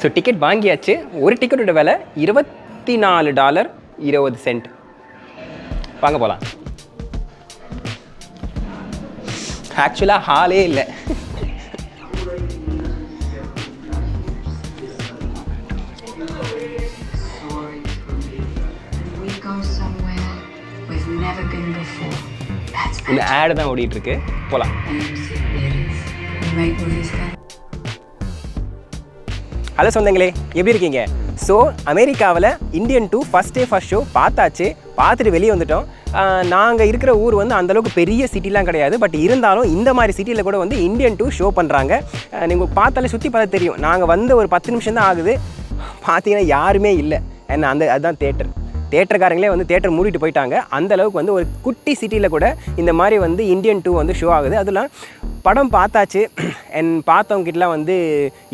So ticket வாங்கியாச்சு. ஒரு டிக்கெட்டோட விலை $24.20. வாங்க போகலாம். ஆக்சுவலாக ஹாலே இல்லை. இந்த ஆடு தான் ஓடிட்டுருக்கு. போகலாம். ஹலோ சொந்தங்களே, எப்படி இருக்கீங்க? ஸோ அமெரிக்காவில் Indian 2 first day first show பார்த்தாச்சு. பார்த்துட்டு வெளியே வந்துட்டோம். நாங்கள் இருக்கிற ஊர் வந்து அந்தளவுக்கு பெரிய சிட்டிலாம் கிடையாது. பட் இருந்தாலும் இந்த மாதிரி சிட்டியில் கூட வந்து இந்தியன் 2 ஷோ பண்ணுறாங்க. நீங்கள் பார்த்தாலே சுற்றி பார்த்து தெரியும். நாங்கள் வந்து ஒரு 10 நிமிஷம் தான் ஆகுது. பார்த்தீங்கன்னா யாருமே இல்லை. ஏன்னா அதுதான் தேட்டருக்காரங்களே வந்து தேட்டர் மூடிட்டு போயிட்டாங்க. அந்தளவுக்கு வந்து ஒரு குட்டி சிட்டியில் கூட இந்த மாதிரி வந்து இந்தியன் 2 வந்து ஷோ ஆகுது. அதெல்லாம் படம் பார்த்தாச்சு. பார்த்தவங்ககிட்டலாம் வந்து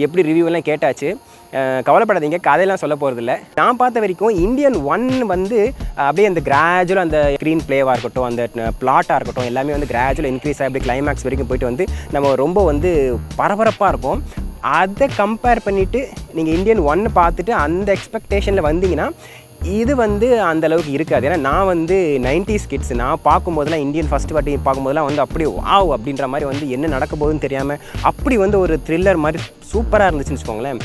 எப்படி ரிவ்யூவெல்லாம் கேட்டாச்சு. கவலைப்படாதீங்க, கதையெல்லாம் சொல்ல போகிறதில்ல. நான் பார்த்த வரைக்கும் இந்தியன் 1 வந்து அப்படியே அந்த கிராஜுவல் அந்த ஸ்க்ரீன் பிளேவாக இருக்கட்டும், அந்த பிளாட்டாக இருக்கட்டும், எல்லாமே வந்து கிராஜுவல் இன்க்ரீஸ் ஆகி அப்படி கிளைமேக்ஸ் வரைக்கும் போயிட்டு வந்து நம்ம ரொம்ப வந்து பரபரப்பாக இருக்கும். அதை கம்பேர் பண்ணிவிட்டு நீங்கள் இந்தியன் 1 பார்த்துட்டு அந்த எக்ஸ்பெக்டேஷனில் வந்தீங்கன்னா இது வந்து அந்தளவுக்கு இருக்காது. ஏன்னா நான் வந்து 90s கிட்ஸ். நான் பார்க்கும்போதெல்லாம் இந்தியன் ஃபஸ்ட் வாட்டி பார்க்கும்போதெல்லாம் வந்து அப்படியே வாவ் அப்படின்ற மாதிரி வந்து என்ன நடக்க போகுதுன்னு தெரியாமல் அப்படி வந்து ஒரு த்ரில்லர் மாதிரி சூப்பராக இருந்துச்சுன்னு வச்சுக்கோங்களேன்.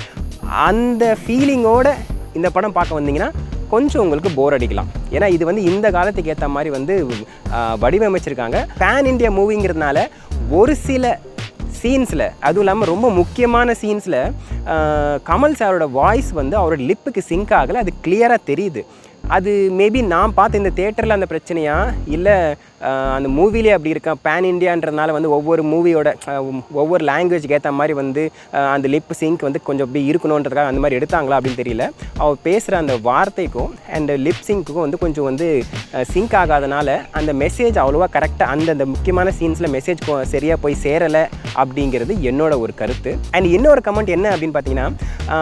அந்த ஃபீலிங்கோடு இந்த படம் பார்க்க வந்தீங்கன்னா கொஞ்சம் உங்களுக்கு போர் அடிக்கலாம். ஏன்னா இது வந்து இந்த காலத்துக்கு ஏற்ற மாதிரி வந்து வடிவமைச்சிருக்காங்க. பேன் இண்டியா மூவிங்கிறதுனால ஒரு சில சீன்ஸில், அதுவும் இல்லாமல் ரொம்ப முக்கியமான சீன்ஸில் கமல் சாரோட வாய்ஸ் வந்து அவரோட லிப்புக்கு சிங்க் ஆகலை. அது கிளியராக தெரியுது. அது மேபி நான் பார்த்த இந்த தேட்டரில் அந்த பிரச்சனையா இல்லை அந்த மூவிலே அப்படி இருக்கேன். பேன் இண்டியான்றதுனால வந்து ஒவ்வொரு மூவியோட ஒவ்வொரு லாங்குவேஜ்க்கு ஏற்ற மாதிரி வந்து அந்த லிப் சிங்க் வந்து கொஞ்சம் அப்படி இருக்கணுன்றதுக்காக அந்த மாதிரி எடுத்தாங்களா அப்படின்னு தெரியல. அவர் பேசுகிற அந்த வார்த்தைக்கும் அண்ட் லிப் சிங்க்குக்கும் வந்து கொஞ்சம் வந்து சிங்க் ஆகாதனால அந்த மெசேஜ் அவ்வளோவா கரெக்டாக அந்த முக்கியமான சீன்ஸில் மெசேஜ் சரியாக போய் சேரலை அப்படிங்கிறது என்னோட ஒரு கருத்து. அண்ட் இன்னொரு கமெண்ட் என்ன அப்படின்னு பார்த்தீங்கன்னா,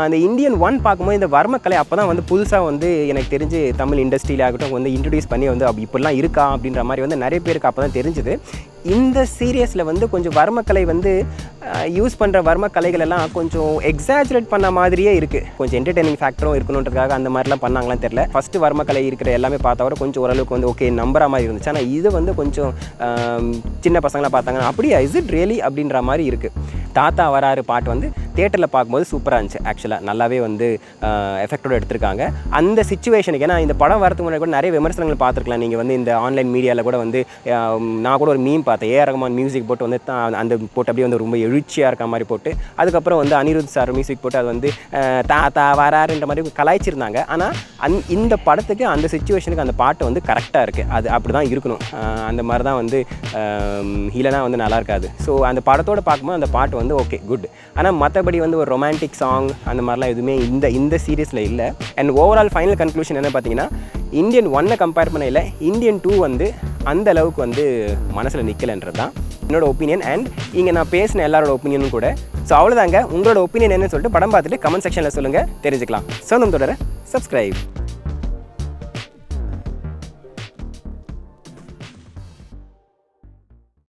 அந்த இந்தியன் 1 பார்க்கும்போது இந்த வர்மக்கலை அப்போ தான் வந்து புதுசாக வந்து எனக்கு தெரிஞ்சு தமிழ் இண்டஸ்ட்ரியில் ஆகட்டும் வந்து இன்ட்ரடியூஸ் பண்ணி வந்து இப்படிலாம் இருக்கா அப்படின்ற மாதிரி வந்து நிறைய பேருக்கு அப்போ தான் தெரிஞ்சுது. இந்த சீரியஸில் வந்து கொஞ்சம் வர்மக்கலை வந்து யூஸ் பண்ணுற வர்மக்கலைகள் எல்லாம் கொஞ்சம் எக்ஸாஜரேட் பண்ண மாதிரியே இருக்குது. கொஞ்சம் என்டர்டெய்னிங் ஃபேக்டரும் இருக்கணுன்றதுக்காக அந்த மாதிரிலாம் பண்ணாங்களான்னு தெரியல. ஃபஸ்ட்டு வர்மக்கலை இருக்கிற எல்லாமே பார்த்தா கூட கொஞ்சம் ஓரளவுக்கு வந்து ஓகே நம்புற மாதிரி இருந்துச்சு. ஆனால் இது வந்து கொஞ்சம் சின்ன பசங்களாம் பார்த்தாங்கன்னா அப்படியே இஸ் இட் ரியலி அப்படின்ற மாதிரி இருக்குது. தாத்தா வராரு பாட்டு வந்து தியேட்டரில் பார்க்கும்போது சூப்பராக இருந்துச்சு. ஆக்சுவலாக நல்லாவே வந்து எஃபெக்டோடு எடுத்திருக்காங்க அந்த சிச்சுவேஷனுக்கு. ஏன்னா இந்த படம் வரதுக்கு முன்னாடி கூட நிறைய விமர்சனங்கள் பார்த்துருக்கலாம். நீங்கள் வந்து இந்த ஆன்லைன் மீடியாவில் கூட வந்து நான் கூட ஒரு மீம் பார்த்தேன். ஏஆர் ரஹ்மான் மியூசிக் போட்டு வந்து அந்த போட்டு அப்படியே வந்து ரொம்ப எழுச்சியாக இருக்க மாதிரி போட்டு, அதுக்கப்புறம் வந்து அனிருத் சார் மியூசிக் போட்டு அது வந்து தாத்தா வராருன்ற மாதிரி கலாய்ச்சிருந்தாங்க. ஆனால் இந்த படத்துக்கு அந்த சிச்சுவேஷனுக்கு அந்த பாட்டு வந்து கரெக்டாக இருக்குது. அது அப்படி தான் இருக்கணும். அந்த மாதிரி தான் வந்து இல்லைனா வந்து நல்லா இருக்காது. ஸோ அந்த படத்தோடு பார்க்கும்போது அந்த பாட்டு வந்து ஓகே குட். ஆனால் மற்றபடி வந்து ஒரு ரொமான்டிக் சாங் அந்த மாதிரிலாம் எதுவுமே இந்த சீரீஸில் இல்லை. அண்ட் ஓவரால் ஃபைனல் கன்க்ளூஷன் என்ன பார்த்தீங்கன்னா, இந்தியன் 1 கம்பேர் பண்ண இல்லை, இந்தியன் 2 வந்து அந்த அளவுக்கு வந்து மனசில் நிற்கலைன்றது தான் என்னோட ஒப்பீனியன். அண்ட் இங்கே நான் பேசின எல்லாரோட ஒப்பீனியனும் கூட. ஸோ அவ்வளோதாங்க. உங்களோட ஒப்பீனியன் என்னன்னு சொல்லிட்டு படம் பார்த்துட்டு கமெண்ட் செக்ஷனில் சொல்லுங்கள், தெரிஞ்சுக்கலாம். சொந்தம் தொடர சப்ஸ்கிரைப்.